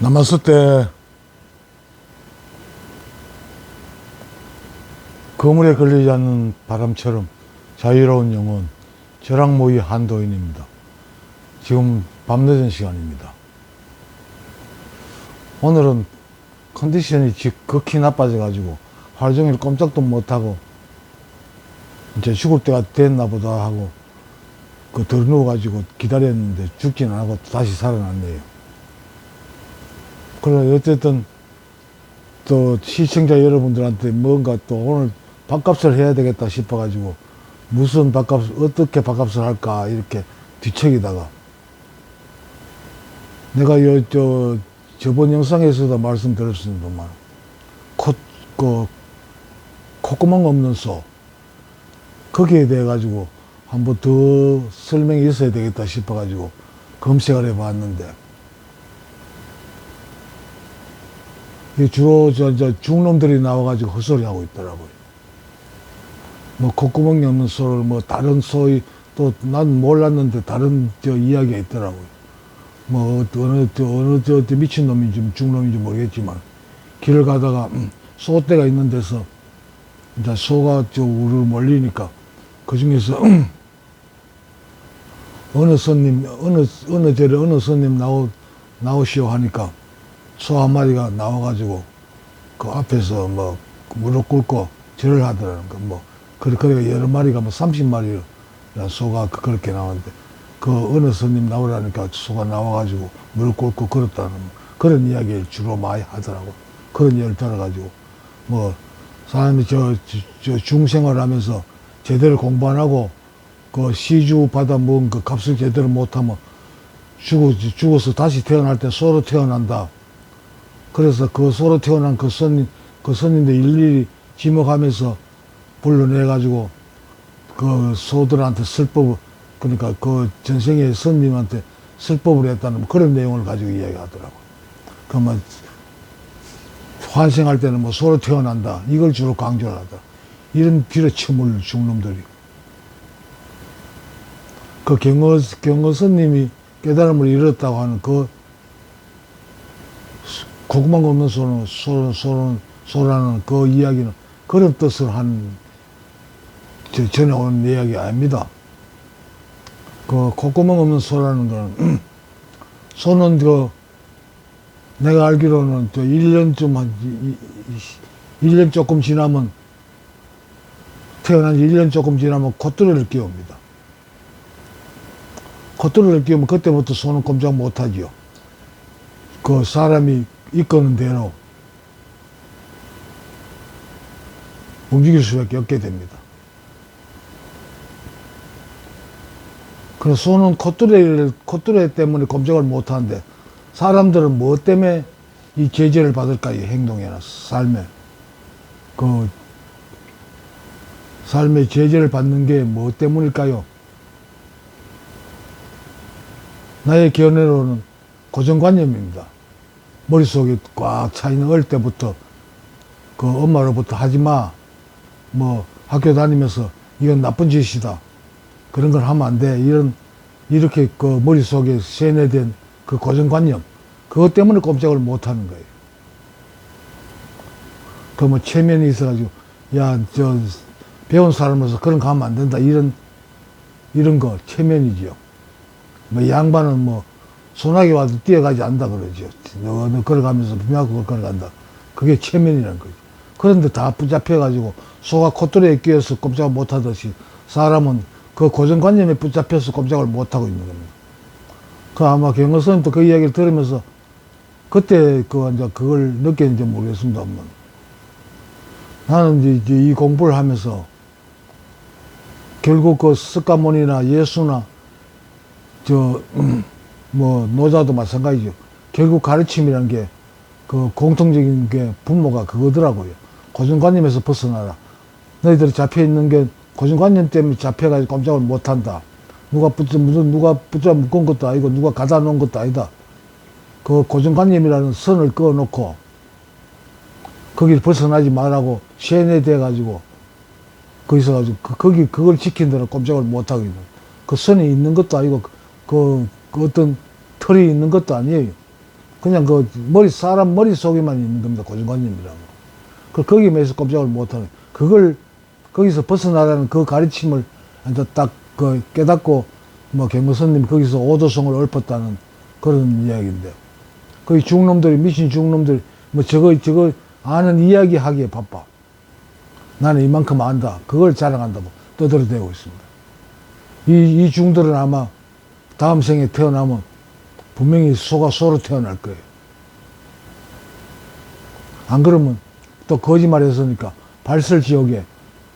남았을 때 거물에 걸리지 않는 바람처럼 자유로운 영혼 저랑모의 한도인입니다. 지금 밤늦은 시간입니다. 오늘은 컨디션이 극히 나빠져 가지고 하루 종일 꼼짝도 못하고 이제 죽을 때가 됐나 보다 하고 덜 누워가지고 기다렸는데 죽지는 않고 다시 살아났네요. 그래 어쨌든 또 시청자 여러분들한테 뭔가 또 오늘 밥값을 해야 되겠다 싶어가지고 무슨 밥값, 어떻게 밥값을 할까 이렇게 뒤척이다가 내가 저번 영상에서도 말씀드렸습니다만 콧구멍 없는 소 거기에 대해 가지고 한번 더 설명이 있어야 되겠다 싶어가지고 검색을 해봤는데 주로 중놈들이 나와가지고 헛소리 하고 있더라고요. 뭐 콧구멍이 없는 소를 뭐 다른 소의 또 난 몰랐는데 다른 이야기가 있더라고요. 뭐 어느 미친놈인지 중놈인지 모르겠지만 길을 가다가 소떼가 있는 데서 이제 소가 우르르 몰리니까 그 중에서 어느 손님 나오시오 하니까 소 한 마리가 나와가지고 그 앞에서 뭐 무릎 꿇고 절을 하더라는 거. 뭐 그래 여러 마리가 뭐 30마리 소가 그렇게 나오는데 그 어느 손님 나오라니까 소가 나와가지고 무릎 꿇고 걸었다는 그런 이야기를 주로 많이 하더라고. 그런 이야기를 들어가지고 뭐 사람이 저 중생활하면서 제대로 공부 안 하고 그 시주 받아 먹은 그 값을 제대로 못하면 죽어서 다시 태어날 때 소로 태어난다. 그래서 그 소로 태어난 그 손님들 일일이 지목하면서 불러내가지고 그 소들한테 설법을, 그러니까 그 전생의 손님한테 설법을 했다는 그런 내용을 가지고 이야기하더라고. 그러면 환생할 때는 뭐 소로 태어난다. 이걸 주로 강조를 하더라. 이런 빌어치물 중놈들이. 그 경어 스님이 깨달음을 이뤘다고 하는 그 콧구멍 없는 소라는 그 이야기는 그런 뜻을 전해오는 이야기 아닙니다. 그 콧구멍 없는 소라는 거는 소는 내가 알기로는 1년 조금 지나면 태어난 지 1년 조금 지나면 콧뚜레를 끼웁니다. 콧뚜레를 끼우면 그때부터 소는 꼼짝 못하지요. 그 사람이 이끄는 대로 움직일 수밖에 없게 됩니다. 그래서 소는 콧뚜레 때문에 꼼짝을 못하는데 사람들은 뭐 때문에 이 제재를 받을까요? 행동에나 삶에. 그 삶의 제재를 받는 게 뭐 때문일까요? 나의 견해로는 고정관념입니다. 머릿속에 꽉 차있는 어릴 때부터 그 엄마로부터 하지마, 뭐 학교 다니면서 이건 나쁜 짓이다, 그런 걸 하면 안 돼, 이렇게 그 머릿속에 세뇌된 그 고정관념, 그것 때문에 꼼짝을 못 하는 거예요. 그 뭐 체면이 있어가지고 배운 사람으로서 그런 거 하면 안 된다, 이런 거 체면이지요. 뭐 양반은 뭐 소나기 와도 뛰어가지 않는다 그러죠. 너 걸어가면서 분명하고 걸어간다. 그게 체면이라는 거죠. 그런데 다 붙잡혀가지고 소가 콧뚜레에 끼어서 꼼짝을 못하듯이 사람은 그 고정관념에 붙잡혀서 꼼짝을 못하고 있는 겁니다. 그 아마 경호 스님도 그 이야기를 들으면서 그때 그걸 느꼈는지 모르겠습니다만 나는 이제 이 공부를 하면서 결국 그 석가모니나 예수나 뭐 노자도 마찬가지죠. 결국 가르침이라는 게 그 공통적인 게 분모가 그거더라고요. 고정관념에서 벗어나라. 너희들이 잡혀있는 게 고정관념 때문에 잡혀가지고 꼼짝을 못한다. 누가 붙잡아 묶은 것도 아니고 누가 가다 놓은 것도 아니다. 그 고정관념이라는 선을 그어놓고 거기를 벗어나지 말라고 세뇌돼 가지고 거기서 가지고 그걸 지킨 데는 꼼짝을 못하고 있는 그 선이 있는 것도 아니고 그 어떤 틀이 있는 것도 아니에요. 그냥 사람 머릿속에만 있는 겁니다. 고정관념이라고. 거기에 매서 꼼짝을 못하는, 거기서 벗어나라는 그 가르침을 이제 딱 깨닫고, 경거선님이 거기서 오도성을 읊었다는 그런 이야기인데, 거기 중놈들이, 미친 중놈들이, 저거 아는 이야기 하기에 바빠. 나는 이만큼 안다. 그걸 자랑한다고 떠들어대고 있습니다. 이 중들은 아마 다음 생에 태어나면 분명히 소가 소로 태어날 거예요. 안 그러면 또 거짓말 했으니까 발설지옥에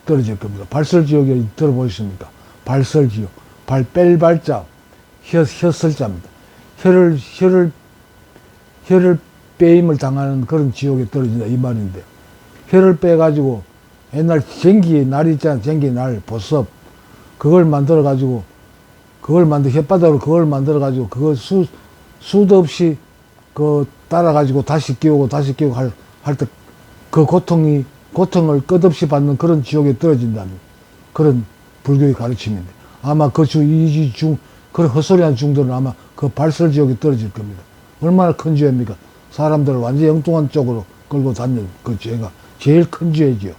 떨어질 겁니다. 발설지옥에 들어보셨습니까? 발설지옥. 뺄 발자, 혀설자입니다. 혀를 빼임을 당하는 그런 지옥에 떨어진다 이 말인데, 혀를 빼가지고 옛날 쟁기 날 있잖아. 쟁기 날 보섭 그걸 만들어가지고 혓바닥으로 그걸 만들어가지고 그거 수도 없이 따라가지고 다시 끼우고 할 때 그 고통을 끝없이 받는 그런 지옥에 떨어진다는 그런 불교의 가르침인데, 아마 그런 헛소리한 중들은 아마 그 발설 지옥에 떨어질 겁니다. 얼마나 큰 죄입니까? 사람들을 완전히 엉뚱한 쪽으로 끌고 다니는 그 죄가 제일 큰 죄지요.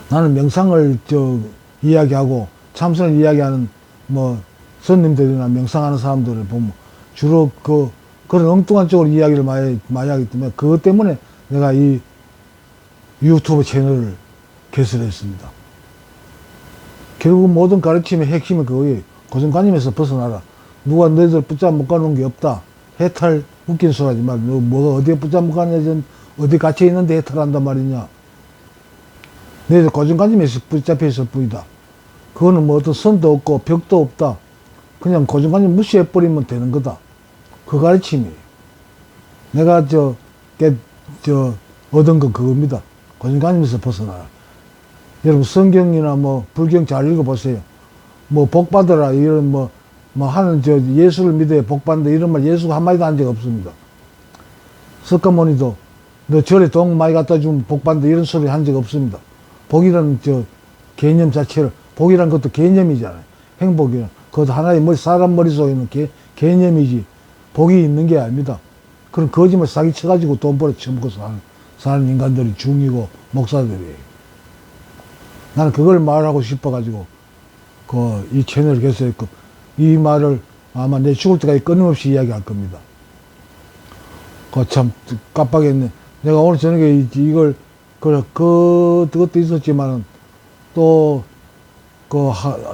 나는 명상을 이야기하고 참선을 이야기하는 스님들이나 명상하는 사람들을 보면 주로 그런 엉뚱한 쪽으로 이야기를 많이 하기 때문에, 그것 때문에 내가 이 유튜브 채널을 개설했습니다. 결국 모든 가르침의 핵심은 그거예요. 고정관념에서 벗어나라. 누가 너희들 붙잡아 못 가는 게 없다. 해탈, 웃긴 소리 하지 마. 너 뭐가 어디에 붙잡아 못 가냐, 어디 갇혀 있는데 해탈한단 말이냐. 너희들 고정관념에서 붙잡혀 있을 뿐이다. 그거는 어떤 선도 없고 벽도 없다. 그냥 고정관념 무시해버리면 되는 거다. 그 가르침이에요. 내가 얻은 건 그겁니다. 고정관념에서 벗어나라. 여러분, 성경이나 불경 잘 읽어보세요. 복 받으라, 이런 하는 예수를 믿어야 복 받는다, 이런 말 예수가 한마디도 한 적 없습니다. 석가모니도 너 절에 돈 많이 갖다 주면 복 받는다, 이런 소리 한 적 없습니다. 복이라는 개념 자체를, 복이라는 것도 개념이잖아요. 행복이란. 그것도 하나의 사람 머릿속에 있는 개념이지, 복이 있는 게 아닙니다. 그런 거짓말 사기 쳐가지고 돈 벌어 처먹고 사는 인간들이 중이고 목사들이에요. 나는 그걸 말하고 싶어가지고 이 채널을 개설했고, 이 말을 아마 내 죽을 때까지 끊임없이 이야기할 겁니다. 참 깜빡했네. 내가 오늘 저녁에 이걸 그것도 있었지만 또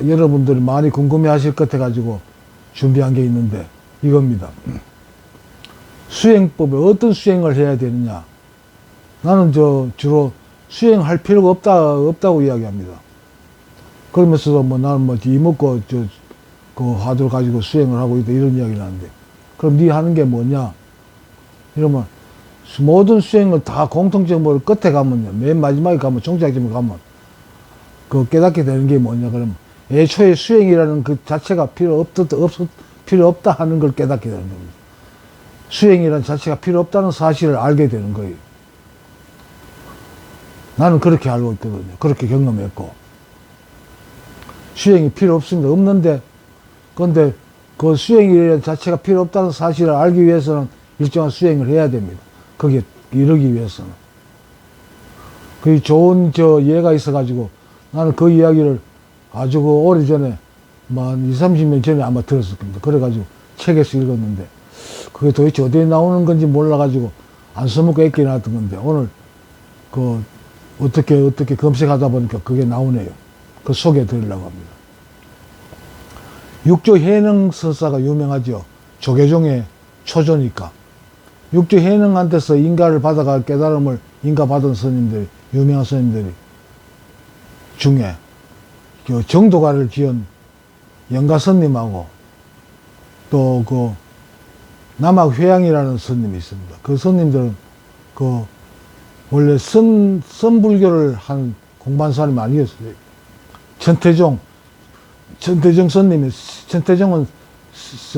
여러분들이 많이 궁금해 하실 것 같아가지고 준비한 게 있는데 이겁니다. 수행법에 어떤 수행을 해야 되느냐. 나는 주로 수행할 필요가 없다고 이야기합니다. 그러면서도 나는 이먹고 화두를 가지고 수행을 하고 있다, 이런 이야기를 하는데, 그럼 네 하는 게 뭐냐? 이러면 모든 수행을 다 공통점으로 끝에 가면요, 맨 마지막에 가면, 종착점에 가면 깨닫게 되는 게 뭐냐? 그러면 애초에 수행이라는 그 자체가 필요 없다 하는 걸 깨닫게 되는 겁니다. 수행이라는 자체가 필요 없다는 사실을 알게 되는 거예요. 나는 그렇게 알고 있거든요. 그렇게 경험했고. 수행이 필요 없습니다. 없는데, 그런데 그 수행이라는 자체가 필요 없다는 사실을 알기 위해서는 일정한 수행을 해야 됩니다. 거기에 이르기 위해서는. 그 좋은 예가 있어가지고 나는 그 이야기를 아주 오래전에, 한 20, 30년 전에 아마 들었을 겁니다. 그래가지고 책에서 읽었는데, 그게 도대체 어디에 나오는 건지 몰라가지고 안 써먹고 애끼 놨던 건데, 오늘 어떻게 검색하다 보니까 그게 나오네요. 그 소개해 드리려고 합니다. 육조 해능 서사가 유명하죠. 조계종의 초조니까. 육조 해능한테서 인가를 받아가 깨달음을 인가받은 스님들이, 유명한 스님들이 중에 정도가를 지은 영가스님하고 또 남학회양이라는 스님이 있습니다. 그 스님들은 원래 선불교를 한 공부한 사람이 아니었어요. 천태종 스님이, 천태종은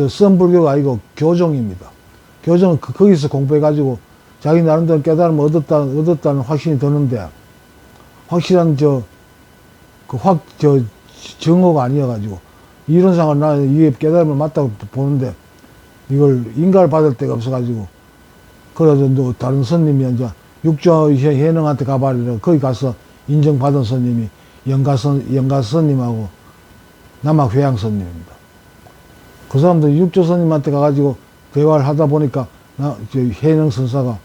선불교가 아니고 교종입니다. 교종은 거기서 공부해가지고 자기 나름대로 깨달음을 얻었다는 확신이 드는데, 확실한 정오가 아니어가지고, 이론상으로 나는 이게 깨달음을 맞다고 보는데, 이걸 인가를 받을 데가 없어가지고, 그래서 또 다른 스님이 이제 육조 해능한테 가봐라. 거기 가서 인정받은 스님이 영가 스님하고 남학회양 스님입니다. 그 사람들 육조 스님한테 가가지고 대화를 하다 보니까 해능 선사가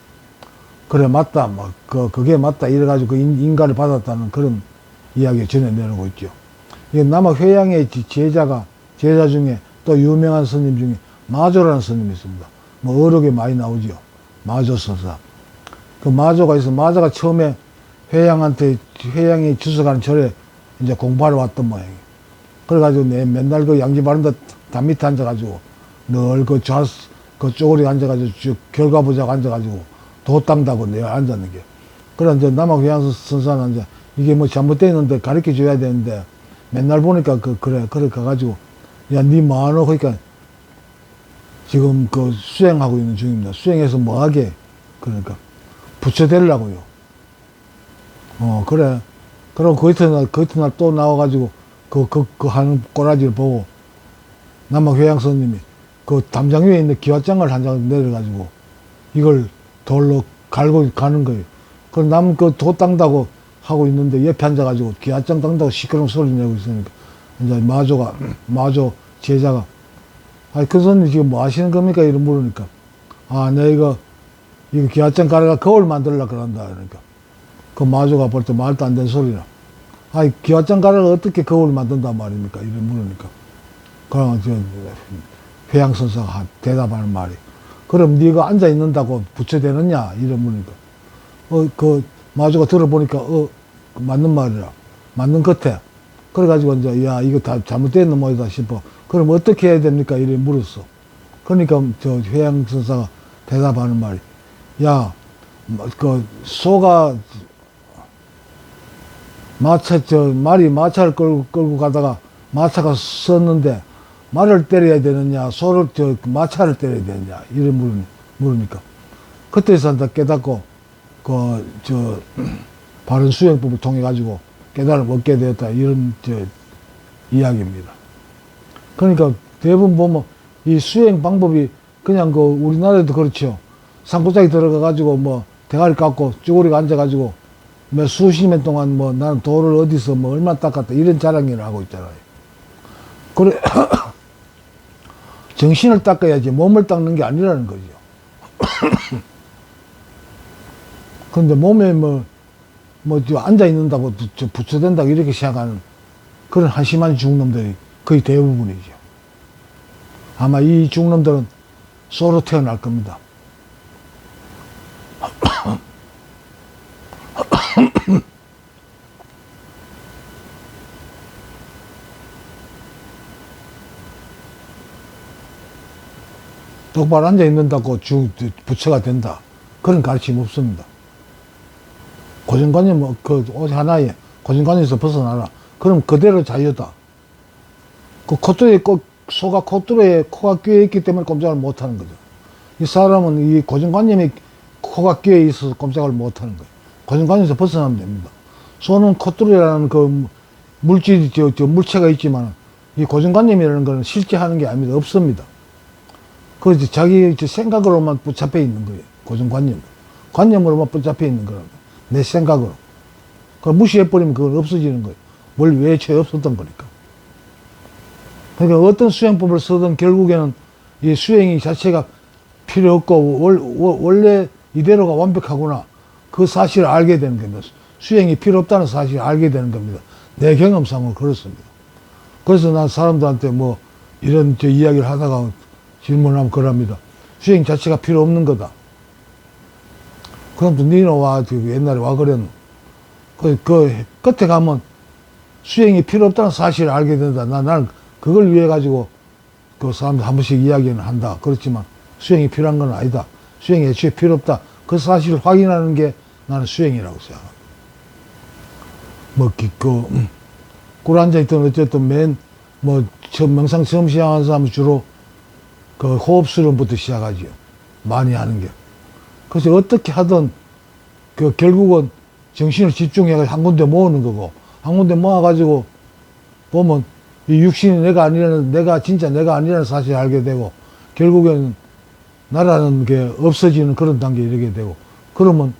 그래 맞다, 그게 맞다 이래가지고 그 인가를 받았다는 그런 이야기 전해 내놓고 있죠. 이게 남학회양의 제자 중에 또 유명한 스님 중에 마조라는 스님이 있습니다. 뭐 어록에 많이 나오죠. 마조 선사. 그 마조가 있어. 마조가 처음에 회양이 주석하는 절에 이제 공부하러 왔던 모양이에요. 그래가지고 맨날 그 양지 바른데 담 밑에 앉아가지고 늘 그 쪼그리 앉아가지고 쭉 결과 보자고 앉아가지고 도 닦다고 내가 앉았는 게. 그래 이제 남학회양 선사는 이제 이게 뭐 잘못되어 있는데 가르쳐 줘야 되는데 맨날 보니까 그래 가가지고 야 니 뭐하노 그러니까 지금 그 수행하고 있는 중입니다. 수행해서 뭐하게? 그러니까 부처 되려고요. 그래. 그럼 그 이튿날 또 나와가지고 그 하는 꼬라지를 보고 남학회양 스님이 그 담장 위에 있는 기와장을 한 장 내려가지고 이걸 돌로 갈고 가는 거예요. 그럼 남 그 도 닦다고 하고 있는데 옆에 앉아가지고 기와장 닦다고 시끄러운 소리 내고 있으니까 이제 마조 제자가 아니, 그 손님 지금 뭐 하시는 겁니까? 이런 물으니까. 아, 내가 이거 기와장 가래가 거울 만들려고 그런다. 그러니까. 그 마조가 볼 때 말도 안 되는 소리라. 아니, 기와장 가래가 어떻게 거울을 만든단 말입니까? 이런 물으니까. 그럼 회양 선사가 대답하는 말이. 그럼 네가 앉아 있는다고 부처되느냐? 이런 물으니까. 그 마조가 들어보니까, 맞는 말이라. 맞는 것 같아. 그래가지고 이제, 야, 이거 다 잘못된 놈이다 싶어. 그럼 어떻게 해야 됩니까? 이래 물었어. 그러니까 저 회양 선사가 대답하는 말이, 야, 그 소가 말이 마차를 끌고 가다가 마차가 섰는데 말을 때려야 되느냐, 마차를 때려야 되느냐, 이런 물으니까. 그때서 깨닫고, 바른 수행법을 통해가지고 깨달음을 얻게 되었다. 이런, 이야기입니다. 그러니까 대부분 보면 이 수행 방법이 그냥 우리나라에도 그렇죠. 산골짜기 들어가가지고 뭐 대가리 깎고 쭈그리고 앉아가지고 몇 수십 년 동안 뭐 나는 돌을 어디서 뭐 얼마나 닦았다 이런 자랑을 하고 있잖아요. 그래, 정신을 닦아야지 몸을 닦는 게 아니라는 거죠. 그런데 몸에 앉아있는다고 부처된다고 이렇게 생각하는 그런 한심한 중놈들이 거의 대부분이죠. 아마 이 중놈들은 쏘로 태어날 겁니다. 똑바로 앉아있는다고 부처가 된다. 그런 가르침이 없습니다. 고정관념, 옷 하나에 고정관념에서 벗어나라. 그럼 그대로 자유다. 소가 콧뚜루에 코가 끼어 있기 때문에 꼼짝을 못 하는 거죠. 이 사람은 이 고정관념이 코가 끼어 있어서 꼼짝을 못 하는 거예요. 고정관념에서 벗어나면 됩니다. 소는 콧뚜루라는 물질이, 물체가 있지만 이 고정관념이라는 거는 실제 하는 게 아닙니다. 없습니다. 그래서 자기 생각으로만 붙잡혀 있는 거예요. 고정관념. 관념으로만 붙잡혀 있는 거랍니다. 내 생각으로. 그걸 무시해버리면 그건 없어지는 거예요. 뭘 외쳐야 없었던 거니까. 그러니까 어떤 수행법을 쓰든 결국에는 이 수행이 자체가 필요 없고 원래 이대로가 완벽하구나. 그 사실을 알게 되는 겁니다. 수행이 필요 없다는 사실을 알게 되는 겁니다. 내 경험상으로 그렇습니다. 그래서 난 사람들한테 이런 이야기를 하다가 질문하면 그럽니다. 수행 자체가 필요 없는 거다. 그럼 또 니는 옛날에 와 그랬노. 그 끝에 가면 수행이 필요 없다는 사실을 알게 된다. 나는 그걸 위해 가지고 그 사람들 한 번씩 이야기는 한다. 그렇지만 수행이 필요한 건 아니다. 수행이 애초에 필요 없다. 그 사실을 확인하는 게 나는 수행이라고 생각합니다. 꿀 앉아있던 어쨌든 명상 처음 시작하는 사람은 주로 그 호흡 수련부터 시작하죠. 많이 하는 게. 그래서 어떻게 하든 결국은 정신을 집중해서 한 군데 모으는 거고, 한 군데 모아가지고 보면 이 육신이 내가 진짜 내가 아니라는 사실을 알게 되고, 결국에는 나라는 게 없어지는 그런 단계에 이르게 되고, 그러면,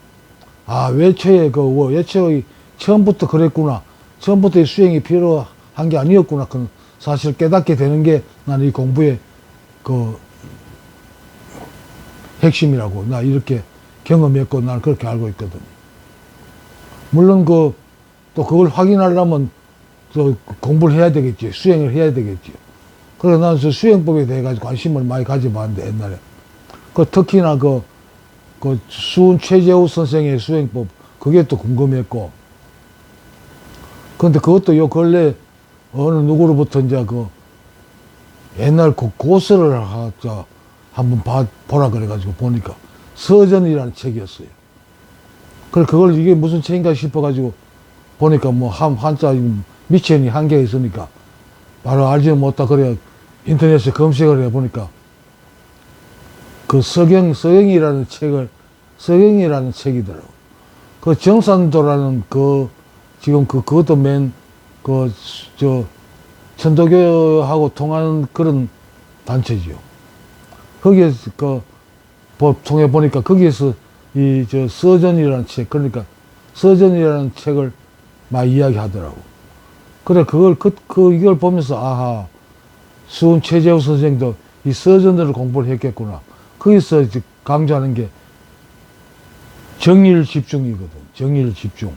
아, 외초의 외초의 처음부터 그랬구나. 처음부터 수행이 필요한 게 아니었구나. 그 사실 깨닫게 되는 게 나는 이 공부의 그 핵심이라고, 나 이렇게 경험했고, 나는 그렇게 알고 있거든. 물론 또 그걸 확인하려면 또 공부를 해야 되겠지. 수행을 해야 되겠지. 그래서 나는 저 수행법에 대해 가지고 관심을 많이 가져봤는데, 옛날에. 특히나 수은 최재우 선생의 수행법, 그게 또 궁금했고. 근데 그것도 요 근래 어느 누구로부터 이제 옛날 고서를 한번 보라 그래가지고 보니까 서전이라는 책이었어요. 그래, 이게 무슨 책인가 싶어가지고 보니까 뭐 한자 미천이 한 개 있으니까 바로 알지는 못하. 그래, 인터넷에 검색을 해보니까 서경이라는 책이더라고. 정산도라는 지금 그것도 천도교하고 통하는 그런 단체지요. 거기에서 통해 보니까 거기에서 서전이라는 책, 그러니까 서전이라는 책을 많이 이야기하더라고. 그래, 이걸 보면서, 아하, 수은 최재우 선생도 이 서전들을 공부를 했겠구나. 거기서 강조하는 게 정일 집중이거든. 정일 집중.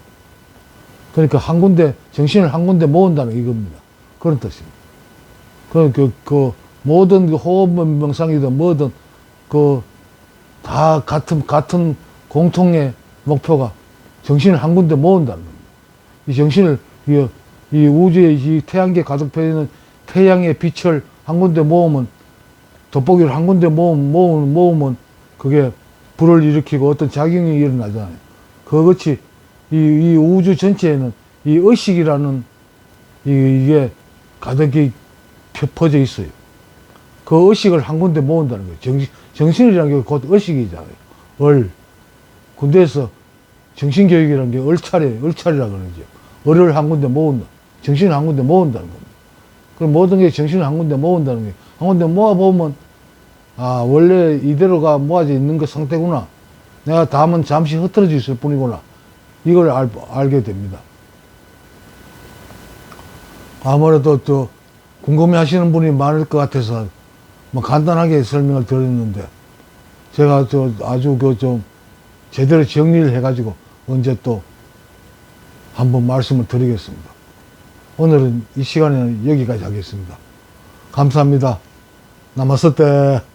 그러니까 정신을 한 군데 모은다는 이겁니다. 그런 뜻입니다. 모든 호흡 명상이든 뭐든 다 같은 공통의 목표가 정신을 한 군데 모은다는 겁니다. 이 정신을, 이 우주의 이 태양계 가득 펴있는 태양의 빛을 한 군데 모으면, 돋보기를 한 군데 모으면 그게 불을 일으키고 어떤 작용이 일어나잖아요. 그것이 이 우주 전체에는 이 의식이라는 이게 가득히 퍼져 있어요. 그 의식을 한 군데 모은다는 거예요. 정신이라는 게 곧 의식이잖아요. 군대에서 정신교육이라는 게 얼차리라 그러죠. 을을 한 군데 모은다. 정신을 한 군데 모은다는 겁니다. 그럼 모든 게 정신을 한 군데 모은다는 게, 한 군데 모아보면, 아, 원래 이대로가 모아져 있는 그 상태구나. 내가 다음은 잠시 흩어져 있을 뿐이구나. 이걸 알게 됩니다. 아무래도 또 궁금해 하시는 분이 많을 것 같아서 뭐 간단하게 설명을 드렸는데, 제가 아주 좀 제대로 정리를 해가지고 언제 또 한번 말씀을 드리겠습니다. 오늘은 이 시간에는 여기까지 하겠습니다. 감사합니다. 나마스테.